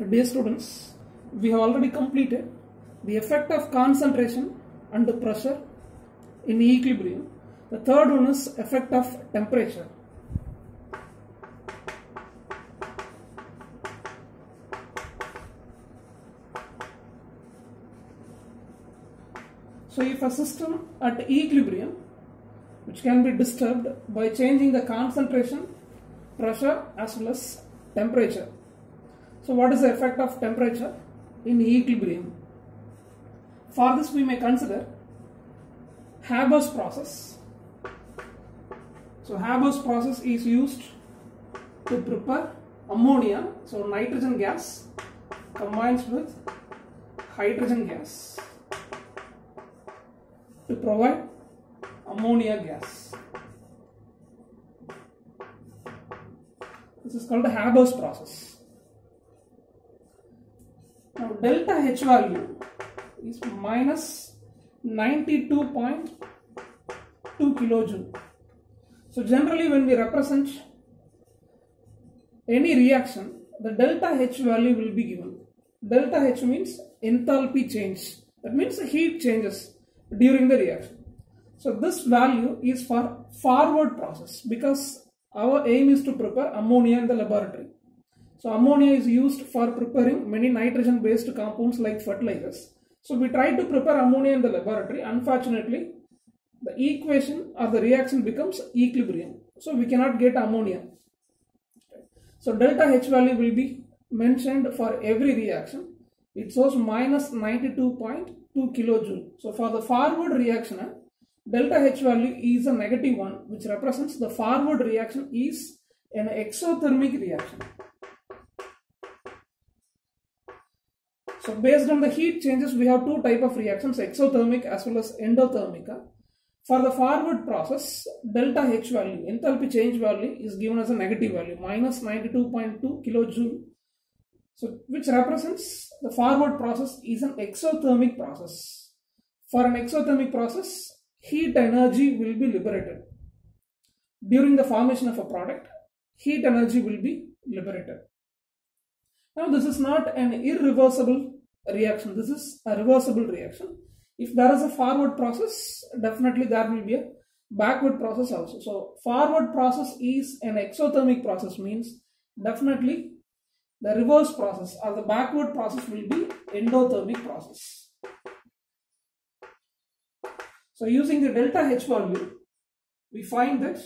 Dear students, we have already completed the effect of concentration and pressure in equilibrium. The third one is effect of temperature. So if a system at equilibrium, which can be disturbed by changing the concentration, pressure as well as temperature. So what is the effect of temperature in equilibrium? For this we may consider Haber's process. So Haber's process is used to prepare ammonia. So nitrogen gas combines with hydrogen gas to provide ammonia gas. This is called the Haber's process. Now delta H value is minus 92.2 kilojoule. So generally when we represent any reaction, the delta H value will be given. Delta H means enthalpy change. That means heat changes during the reaction. So this value is for forward process because our aim is to prepare ammonia in the laboratory. So ammonia is used for preparing many nitrogen based compounds like fertilizers. So we try to prepare ammonia in the laboratory. Unfortunately, the equation or the reaction becomes equilibrium. So we cannot get ammonia. So delta H value will be mentioned for every reaction. It shows minus 92.2 kilojoule. So for the forward reaction, delta H value is a negative one, which represents the forward reaction is an exothermic reaction. So based on the heat changes, we have two types of reactions, exothermic as well as endothermic. For the forward process, delta H value, enthalpy change value is given as a negative value, minus 92.2 kilojoule. So which represents the forward process is an exothermic process. For an exothermic process, heat energy will be liberated. During the formation of a product, heat energy will be liberated. Now this is not an irreversible reaction, this is a reversible reaction. If there is a forward process, definitely there will be a backward process also. So forward process is an exothermic process, means definitely the reverse process or the backward process will be endothermic process. So using the delta H value, we find that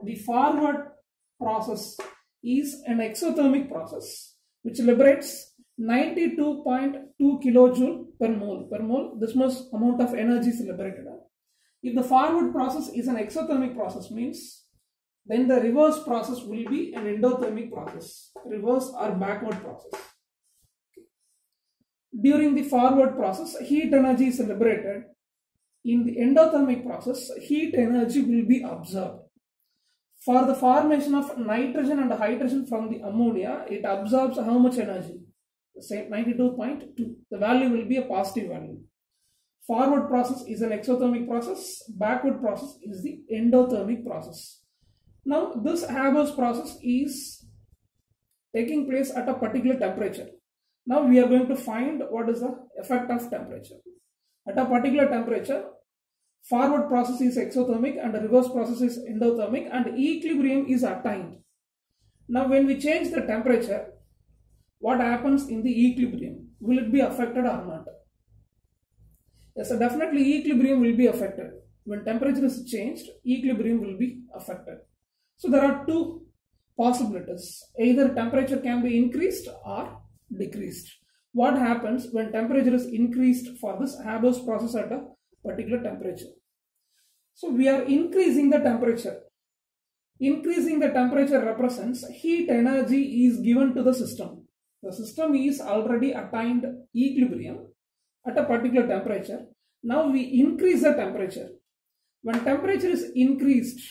the forward process is an exothermic process which liberates 92.2 kilojoule per mole. Per mole, this much amount of energy is liberated. If the forward process is an exothermic process, means then the reverse process will be an endothermic process, reverse or backward process. During the forward process, heat energy is liberated. In the endothermic process, heat energy will be absorbed. For the formation of nitrogen and hydrogen from the ammonia, it absorbs how much energy? Say 92.2. The value will be a positive value. Forward process is an exothermic process. Backward process is the endothermic process. Now this Haber's process is taking place at a particular temperature. Now we are going to find what is the effect of temperature. At a particular temperature, forward process is exothermic and the reverse process is endothermic and equilibrium is attained. Now when we change the temperature, what happens in the equilibrium? Will it be affected or not? Yes, so definitely equilibrium will be affected. When temperature is changed, equilibrium will be affected. So there are two possibilities. Either temperature can be increased or decreased. What happens when temperature is increased for this Haber's process at a particular temperature? So we are increasing the temperature. Increasing the temperature represents heat energy is given to the system. The system is already attained equilibrium at a particular temperature. Now we increase the temperature. When temperature is increased,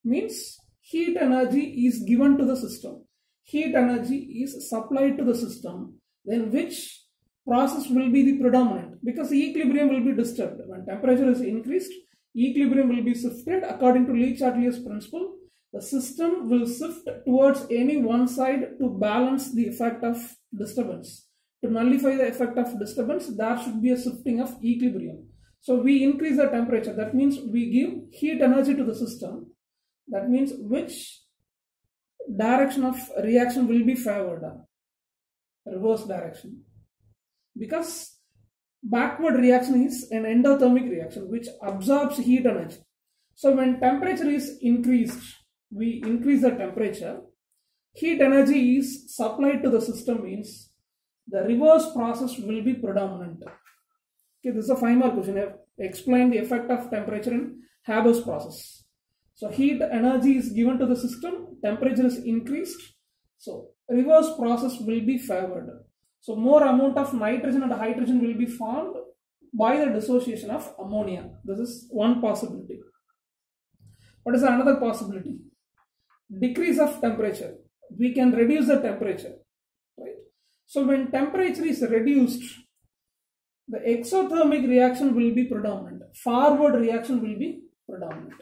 means heat energy is given to the system. Heat energy is supplied to the system. Then which process will be the predominant? Because equilibrium will be disturbed. When temperature is increased, equilibrium will be shifted according to Le Chatelier's principle. the system will shift towards any one side to balance the effect of disturbance. To nullify the effect of disturbance, there should be a shifting of equilibrium. So we increase the temperature. That means we give heat energy to the system. That means which direction of reaction will be favored? Reverse direction. Because backward reaction is an endothermic reaction which absorbs heat energy. So when temperature is increased, we increase the temperature, heat energy is supplied to the system, means the reverse process will be predominant. Okay, this is a 5 mark question. I have explained the effect of temperature in Haber's process. So heat energy is given to the system, temperature is increased, so reverse process will be favored. So more amount of nitrogen and hydrogen will be formed by the dissociation of ammonia. This is one possibility. What is another possibility? Decrease of temperature. We can reduce the temperature, right? So when temperature is reduced, the exothermic reaction will be predominant. Forward reaction will be predominant.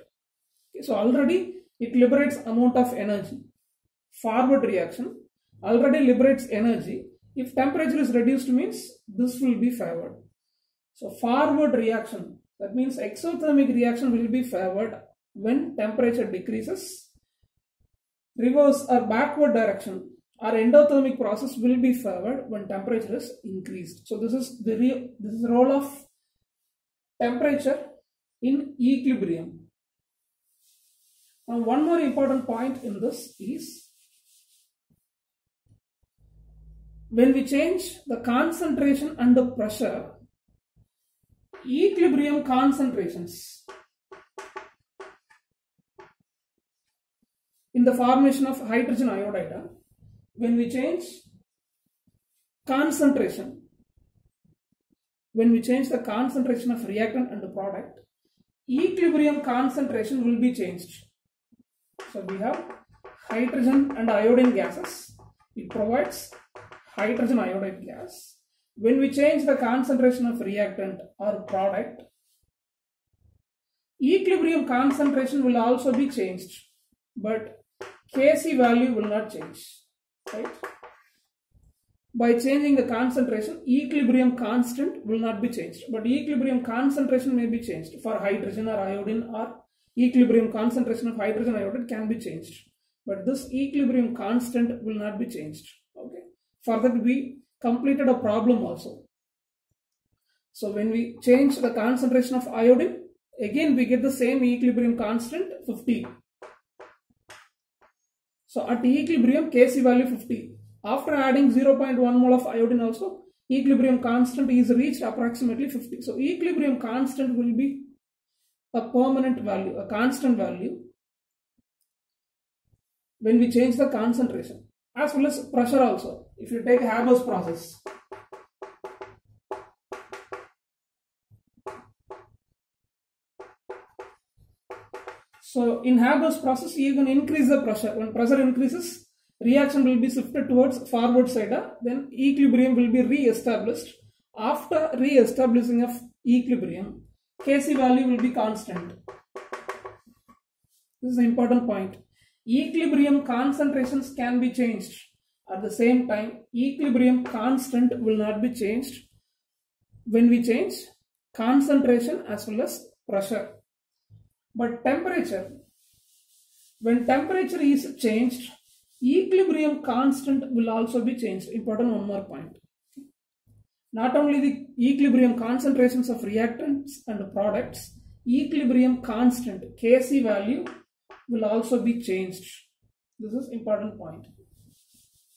Okay, so already it liberates amount of energy. Forward reaction already liberates energy. If temperature is reduced, means this will be favored. So forward reaction, that means exothermic reaction will be favored when temperature decreases. Reverse or backward direction or endothermic process will be favored when temperature is increased. So this is the role of temperature in equilibrium. Now one more important point in this is, when we change the concentration and the pressure, equilibrium concentrations in the formation of hydrogen iodide, when we change concentration, when we change the concentration of reactant and the product, equilibrium concentration will be changed. So we have hydrogen and iodine gases. It provides hydrogen iodide gas. When we change the concentration of reactant or product, equilibrium concentration will also be changed, but Kc value will not change, right? By changing the concentration, equilibrium constant will not be changed, but equilibrium concentration may be changed for hydrogen or iodine, or equilibrium concentration of hydrogen iodide can be changed, but this equilibrium constant will not be changed. Okay. For that we completed a problem also. So when we change the concentration of iodine, again we get the same equilibrium constant 50. So at equilibrium Kc value 50. After adding 0.1 mole of iodine also, equilibrium constant is reached approximately 50. So equilibrium constant will be a permanent value, a constant value when we change the concentration, as well as pressure also. If you take Haber's process, so in Haber's process you can increase the pressure. When pressure increases, reaction will be shifted towards forward side, then equilibrium will be re-established. After re-establishing of equilibrium, Kc value will be constant. This is an important point. Equilibrium concentrations can be changed. At the same time, equilibrium constant will not be changed when we change concentration as well as pressure. But temperature, when temperature is changed, equilibrium constant will also be changed. Important one more point. Not only the equilibrium concentrations of reactants and products, equilibrium constant Kc value will also be changed. This is important point.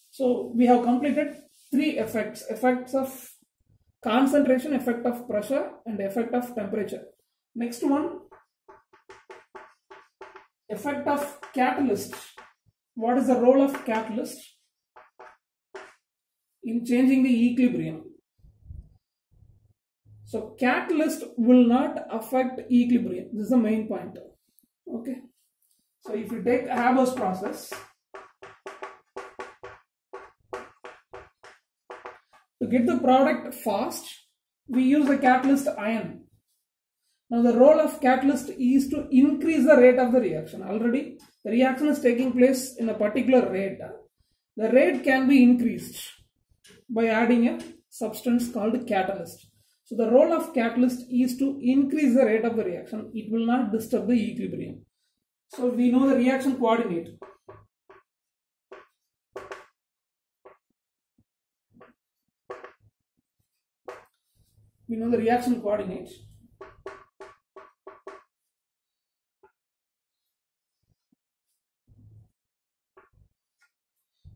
So we have completed 3 effects: effects of concentration, effect of pressure, and effect of temperature. Next one, effect of catalyst. What is the role of catalyst in changing the equilibrium? So catalyst will not affect equilibrium. This is the main point. Okay. So if you take Haber's process, to get the product fast, we use the catalyst ion. Now the role of catalyst is to increase the rate of the reaction. Already the reaction is taking place in a particular rate. The rate can be increased by adding a substance called catalyst. So the role of catalyst is to increase the rate of the reaction. It will not disturb the equilibrium. So we know the reaction coordinate. We know the reaction coordinate.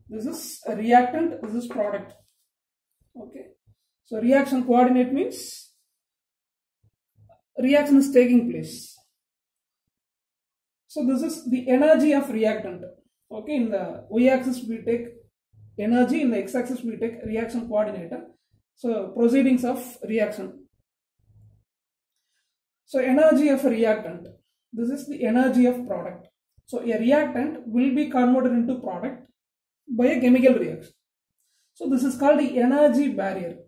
This is a reactant, this is product. Okay. So reaction coordinate means reaction is taking place. So this is the energy of reactant. Okay, in the y-axis we take energy, in the x-axis we take reaction coordinator. So proceedings of reaction. So energy of a reactant. This is the energy of product. So a reactant will be converted into product by a chemical reaction. So this is called the energy barrier.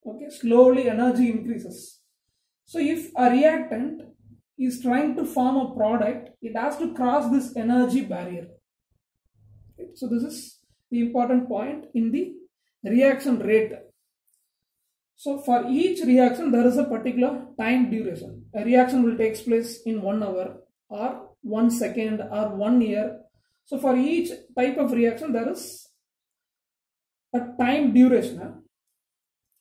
Okay, slowly energy increases. So if a reactant is trying to form a product, it has to cross this energy barrier. Okay, so this is the important point in the reaction rate. So for each reaction there is a particular time duration. A reaction will take place in 1 hour or 1 second or 1 year. So for each type of reaction there is a time duration.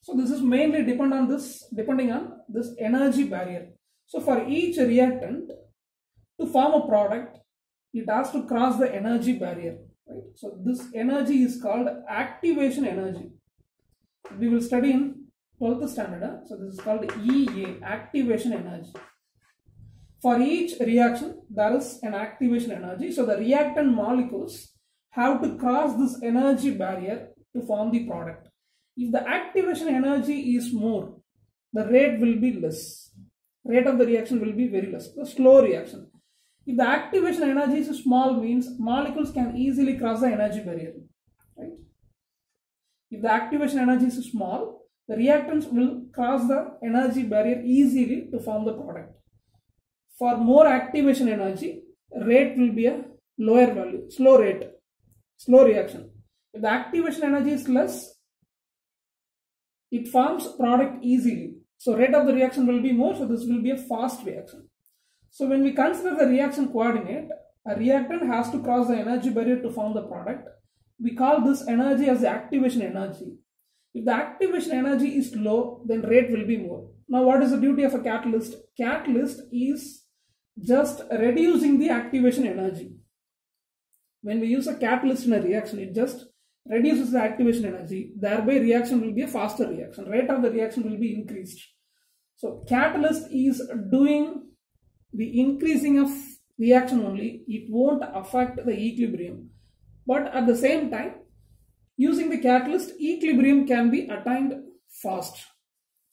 So this is mainly depending on this energy barrier. So for each reactant to form a product, it has to cross the energy barrier. Right? So this energy is called activation energy. We will study in 12th standard. So this is called EA, activation energy. For each reaction, there is an activation energy. So the reactant molecules have to cross this energy barrier to form the product. If the activation energy is more, the rate will be less. Rate of the reaction will be very less. The slow reaction. If the activation energy is small, means molecules can easily cross the energy barrier. Right? If the activation energy is small, the reactants will cross the energy barrier easily to form the product. For more activation energy, rate will be a lower value, slow rate, slow reaction. If the activation energy is less, it forms product easily. So rate of the reaction will be more, so this will be a fast reaction. So when we consider the reaction coordinate, a reactant has to cross the energy barrier to form the product. We call this energy as the activation energy. If the activation energy is low, then rate will be more. Now what is the duty of a catalyst? Catalyst is just reducing the activation energy. When we use a catalyst in a reaction, it just reduces the activation energy. Thereby reaction will be a faster reaction. Rate of the reaction will be increased. So catalyst is doing the increasing of reaction only. It won't affect the equilibrium. But at the same time, using the catalyst, equilibrium can be attained fast.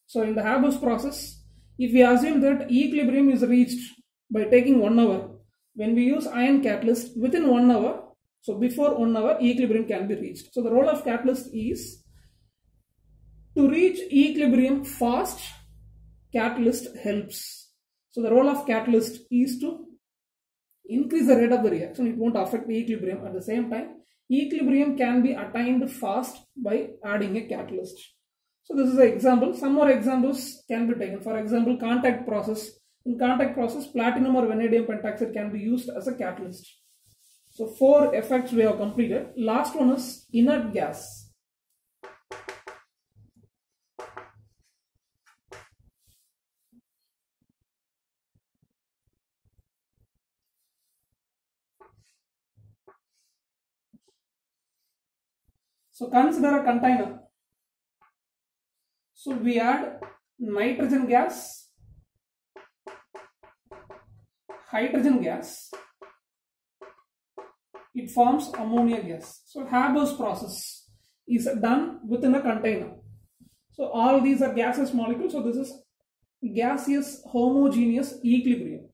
So in the Haber's process, if we assume that equilibrium is reached by taking 1 hour, when we use ion catalyst, within 1 hour, so before 1 hour, equilibrium can be reached. So the role of catalyst is to reach equilibrium fast. Catalyst helps. So the role of catalyst is to increase the rate of the reaction. It won't affect the equilibrium. At the same time, equilibrium can be attained fast by adding a catalyst. So this is an example. Some more examples can be taken. For example, contact process. In contact process, platinum or vanadium pentoxide can be used as a catalyst. So 4 effects we have completed. Last one is inert gas. So consider a container. So we add nitrogen gas, hydrogen gas. It forms ammonia gas. So Haber's process is done within a container. So all these are gaseous molecules. So this is gaseous homogeneous equilibrium.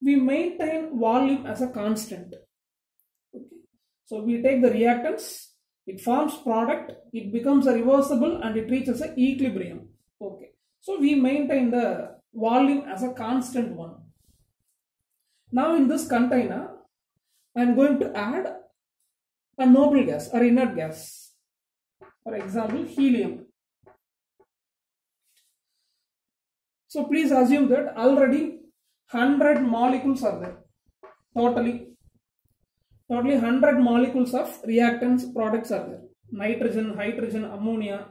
We maintain volume as a constant. Okay. So we take the reactants, it forms product, it becomes a reversible and it reaches an equilibrium. Okay. So we maintain the volume as a constant one. Now in this container, I am going to add a noble gas or inert gas. For example, helium. So please assume that already 100 molecules are there. Totally 100 molecules of reactants products are there. Nitrogen, hydrogen, ammonia.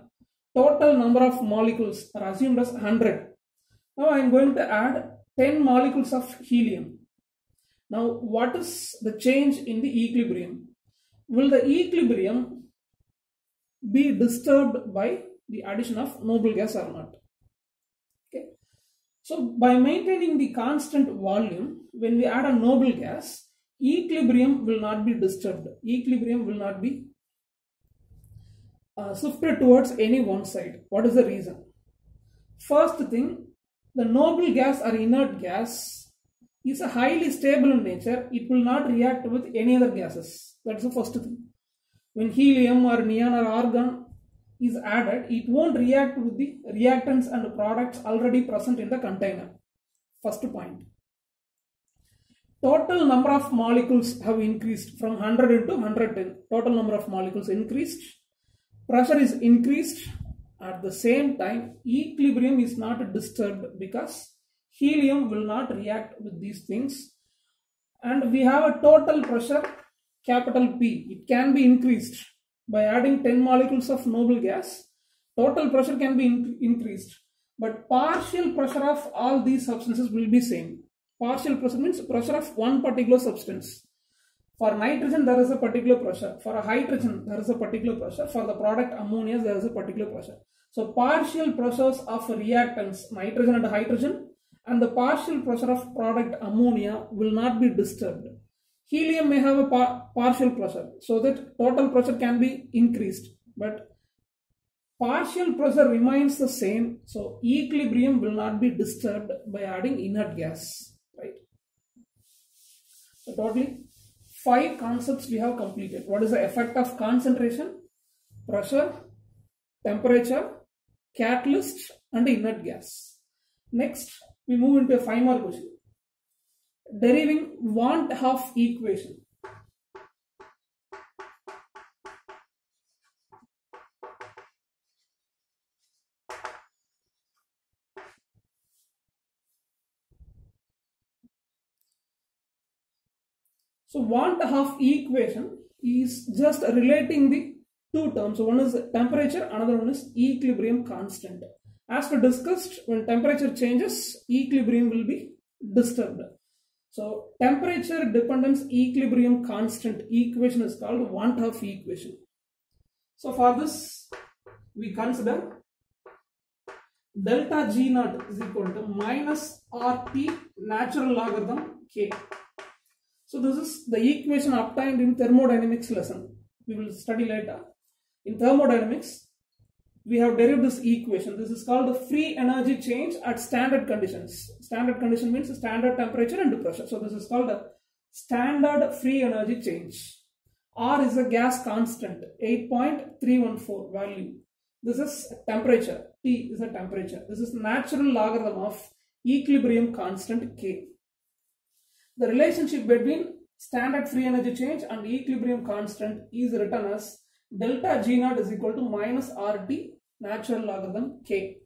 Total number of molecules are assumed as 100. Now I am going to add 10 molecules of helium. Now what is the change in the equilibrium? Will the equilibrium be disturbed by the addition of noble gas or not? Okay. So by maintaining the constant volume, when we add a noble gas, equilibrium will not be disturbed. Equilibrium will not be shifted towards any one side. What is the reason? First thing, the noble gas or inert gas is a highly stable in nature. It will not react with any other gases. That's the first thing. When helium or neon or argon is added, it won't react with the reactants and products already present in the container. First point. Total number of molecules have increased from 100 into 110. Total number of molecules increased. Pressure is increased. At the same time, equilibrium is not disturbed because helium will not react with these things. And we have a total pressure, capital P. It can be increased by adding 10 molecules of noble gas. Total pressure can be increased. But partial pressure of all these substances will be same. Partial pressure means pressure of one particular substance. For nitrogen, there is a particular pressure. For a hydrogen, there is a particular pressure. For the product ammonia, there is a particular pressure. So partial pressures of reactants, nitrogen and hydrogen, and the partial pressure of product ammonia will not be disturbed. Helium may have a partial pressure, so that total pressure can be increased, but partial pressure remains the same, so equilibrium will not be disturbed by adding inert gas, right? So totally 5 concepts we have completed. What is the effect of concentration, pressure, temperature, catalyst and inert gas. Next, we move into a 5 more question. Deriving want half equation. So want half equation is just relating the two terms. So one is temperature, another one is equilibrium constant. As we discussed, when temperature changes, equilibrium will be disturbed. So temperature dependence equilibrium constant equation is called want half equation. So for this, we consider delta G naught is equal to minus RT natural logarithm K. So this is the equation obtained in thermodynamics lesson. We will study later. In thermodynamics, we have derived this equation. This is called the free energy change at standard conditions. Standard condition means standard temperature and pressure. So this is called the standard free energy change. R is a gas constant, 8.314 value. This is temperature. T is a temperature. This is natural logarithm of equilibrium constant K. The relationship between standard free energy change and equilibrium constant is written as delta G naught is equal to minus RT natural logarithm K.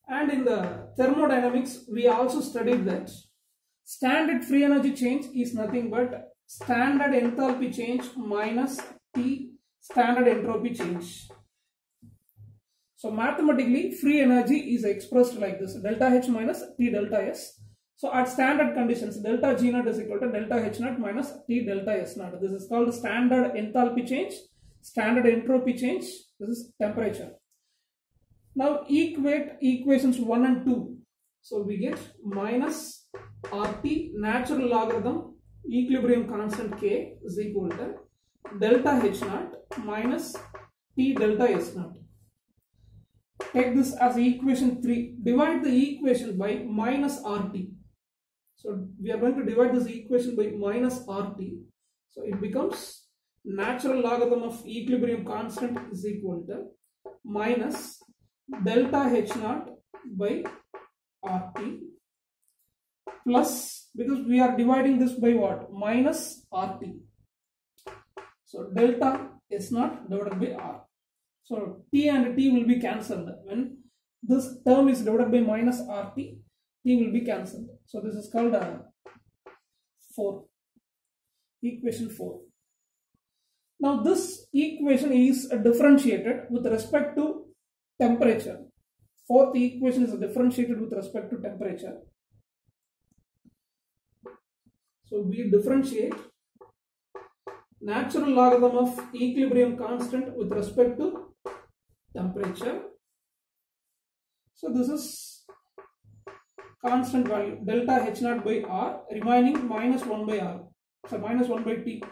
And in the thermodynamics, we also studied that standard free energy change is nothing but standard enthalpy change minus T standard entropy change. So mathematically, free energy is expressed like this, delta H minus T delta S. So at standard conditions, delta G naught is equal to delta H naught minus T delta S naught. This is called standard enthalpy change, standard entropy change. This is temperature. Now equate equations 1 and 2. So we get minus RT natural logarithm equilibrium constant K is equal to delta H naught minus T delta S naught. Take this as equation 3. Divide the equation by minus RT. So we are going to divide this equation by minus RT. So it becomes natural logarithm of equilibrium constant is equal to minus delta H naught by RT plus, because we are dividing this by what? Minus RT. So delta S0 divided by R. So T and T will be cancelled. When this term is divided by minus RT, T will be cancelled. So this is called 4. Equation 4. Now this equation is differentiated with respect to temperature. Fourth equation is differentiated with respect to temperature. So we differentiate natural logarithm of equilibrium constant with respect to temperature. So this is constant value delta H0 by R remaining minus 1 by R. So minus 1 by T.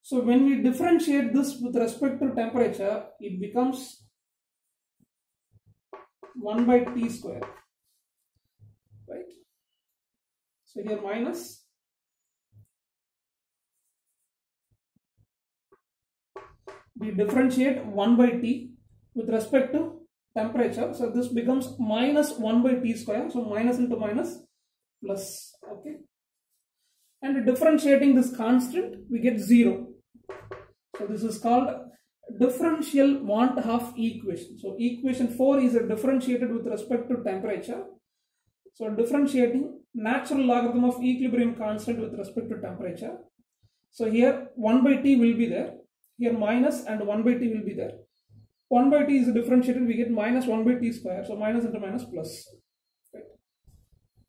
So when we differentiate this with respect to temperature, it becomes 1 by T square. Right? So here minus. We differentiate 1 by T with respect to temperature. So this becomes minus 1 by T square. So minus into minus plus. Okay. And differentiating this constant, we get 0. So this is called differential want half equation. So equation 4 is differentiated with respect to temperature. So differentiating natural logarithm of equilibrium constant with respect to temperature. So here 1 by T will be there. Here minus and 1 by T will be there. 1 by T is differentiated, we get minus 1 by T square. So minus into minus plus. Right.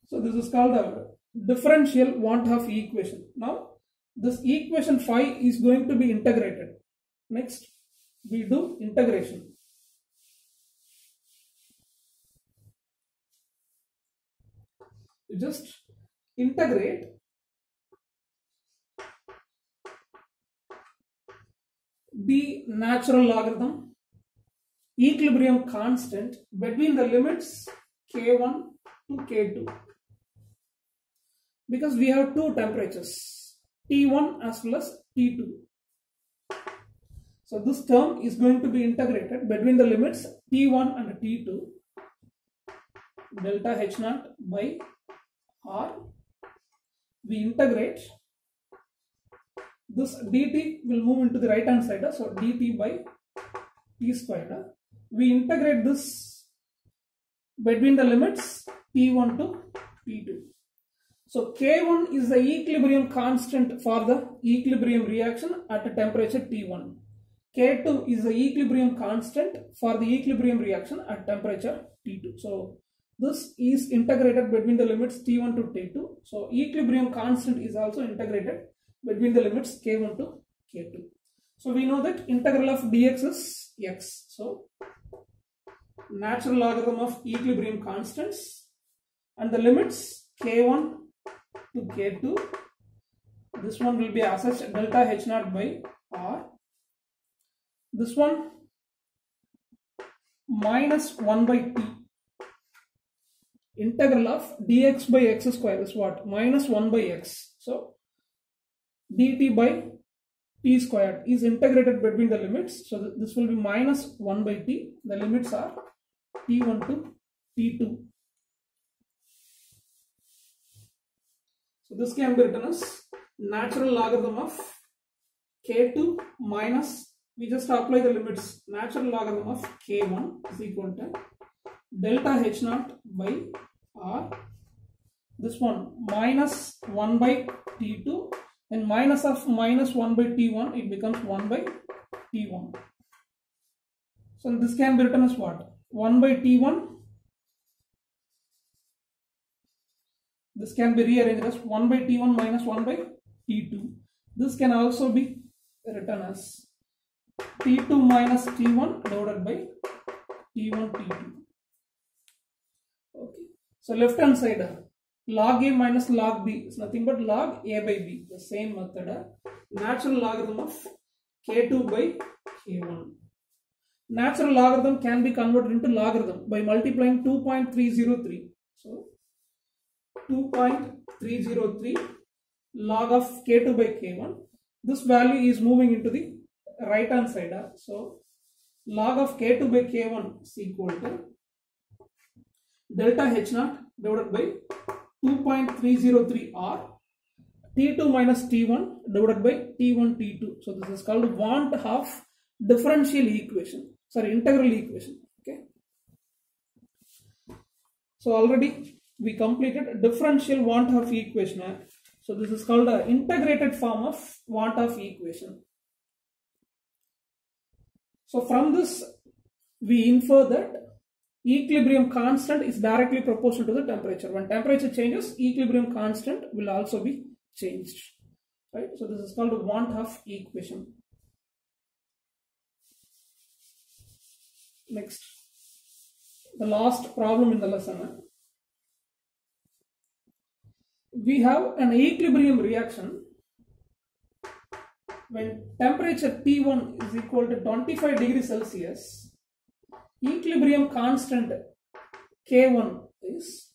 So this is called a differential want half equation. Now this equation 5 is going to be integrated. Next we do integration. You just integrate the natural logarithm equilibrium constant between the limits K1 to K2, because we have two temperatures T1 as well as T2. So this term is going to be integrated between the limits T1 and T2 delta H0 by R. We integrate this dt will move into the right hand side, so dt by T squared. We integrate this between the limits T1 to T2. So K1 is the equilibrium constant for the equilibrium reaction at a temperature T1. K2 is the equilibrium constant for the equilibrium reaction at temperature T2. So this is integrated between the limits T1 to T2. So equilibrium constant is also integrated between the limits K1 to K2. So we know that integral of dx is x. So natural logarithm of equilibrium constants and the limits K1 to K2. This one will be as such delta H0 by R. This one minus 1 by T. Integral of dx by x square is what? Minus 1 by x. So dt by t squared is integrated between the limits. So this will be minus 1 by t. The limits are t1 to t2. So this can be written as natural logarithm of k2 minus, we just apply the limits, natural logarithm of k1 is equal to delta h0 by r. This one minus 1 by t2, and minus of minus 1 by t1, it becomes 1 by t1. So this can be written as what? 1 by t1. This can be rearranged as 1 by t1 minus 1 by t2. This can also be written as t2 minus t1 divided by t1 t2. Okay. So left hand side, log a minus log b is nothing but log a by b. The same method. Natural logarithm of k2 by k1. Natural logarithm can be converted into logarithm by multiplying 2.303. So 2.303 log of k2 by k1. This value is moving into the right hand side. So log of k2 by k1 is equal to delta H naught divided by 2.303 R, T2 minus T1 divided by T1 T2. So this is called want half differential equation, sorry, integral equation. Okay. So already we completed differential want half equation. So this is called an integrated form of want half equation. So from this we infer that equilibrium constant is directly proportional to the temperature. When temperature changes, equilibrium constant will also be changed. Right? So this is called a want half equation. Next, the last problem in the lesson. We have an equilibrium reaction when temperature T1 is equal to 25 degrees Celsius. Equilibrium constant K1 is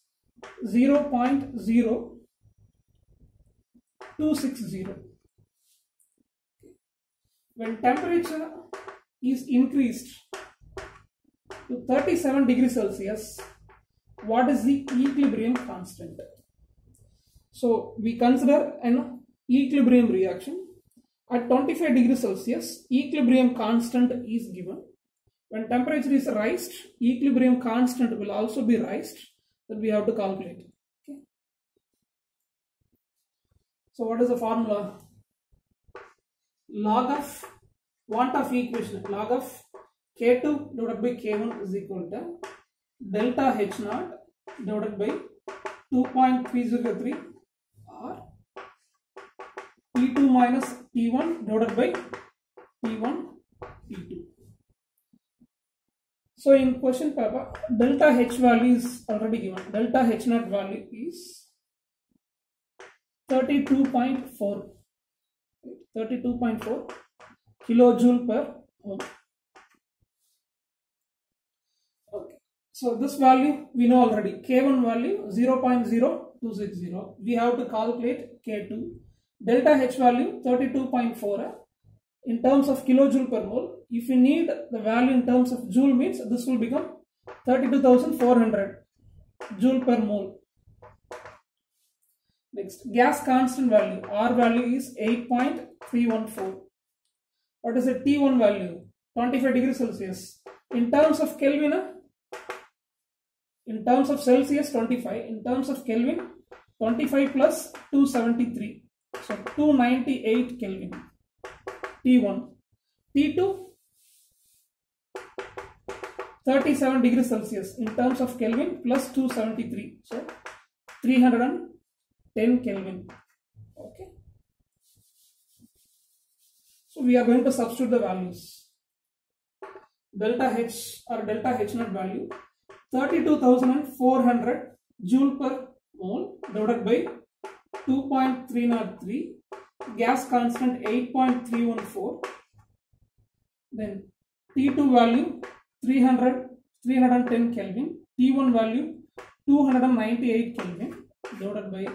0.0260. When temperature is increased to 37 degrees Celsius, what is the equilibrium constant? So we consider an equilibrium reaction. At 25 degrees Celsius, equilibrium constant is given. When temperature is raised, equilibrium constant will also be raised, that we have to calculate. Okay. So what is the formula? Log of want half equation, log of K2 divided by K1 is equal to delta H naught divided by 2.303 R, T2 minus T1 divided by T1 T2. So in question paper, delta H value is already given. Delta H naught value is 32.4 kilojoule per mole. Okay. So this value we know already. K1 value 0.0260. We have to calculate K2. Delta H value 32.4 in terms of kilojoule per mole. If you need the value in terms of joule, means this will become 32,400 joule per mole. Next, gas constant value. R value is 8.314. What is the T1 value? 25 degrees Celsius. In terms of Kelvin, in terms of Celsius 25, in terms of Kelvin 25 plus 273. So 298 Kelvin. T1. T2 37 degrees Celsius in terms of Kelvin plus 273. So 310 Kelvin. Okay. So we are going to substitute the values. Delta H or delta H naught value 32,400 joule per mole divided by 2.303. Gas constant 8.314. Then T2 value 310 Kelvin. T1 value 298 Kelvin divided by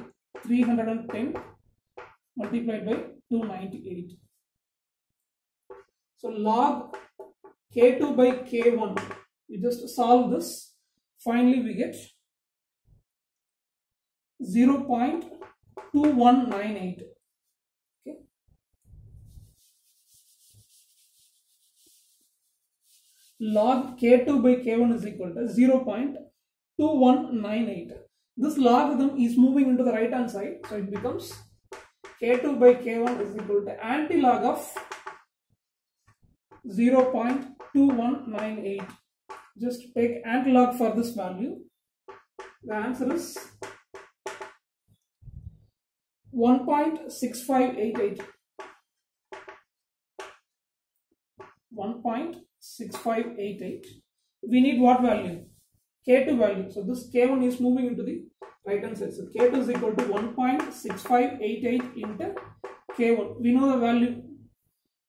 310 multiplied by 298. So log K2 by K1. We just solve this. Finally we get 0.2198. Okay. Log K2 by K1 is equal to 0.2198. This logarithm is moving into the right hand side, so it becomes K2 by K1 is equal to anti-log of 0.2198. Just take anti-log for this value. The answer is 1.6588. 1.6588. We need what value? K2 value. So this K1 is moving into the right hand side. So K2 is equal to 1.6588 into K1. We know the value.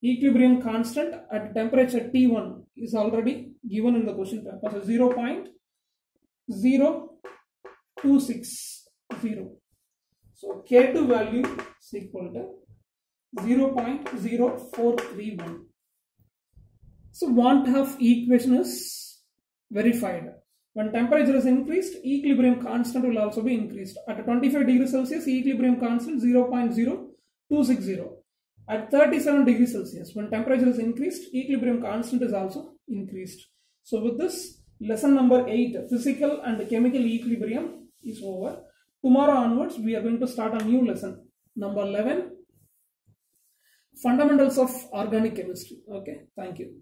Equilibrium constant at temperature T1 is already given in the question paper. So 0.0260. So K2 value is equal to 0.0431. So want half equation is verified. When temperature is increased, equilibrium constant will also be increased. At 25 degrees Celsius, equilibrium constant 0.0260. At 37 degrees Celsius, when temperature is increased, equilibrium constant is also increased. So with this, lesson number 8, physical and chemical equilibrium, is over. Tomorrow onwards, we are going to start a new lesson, number 11, fundamentals of organic chemistry. Okay, thank you.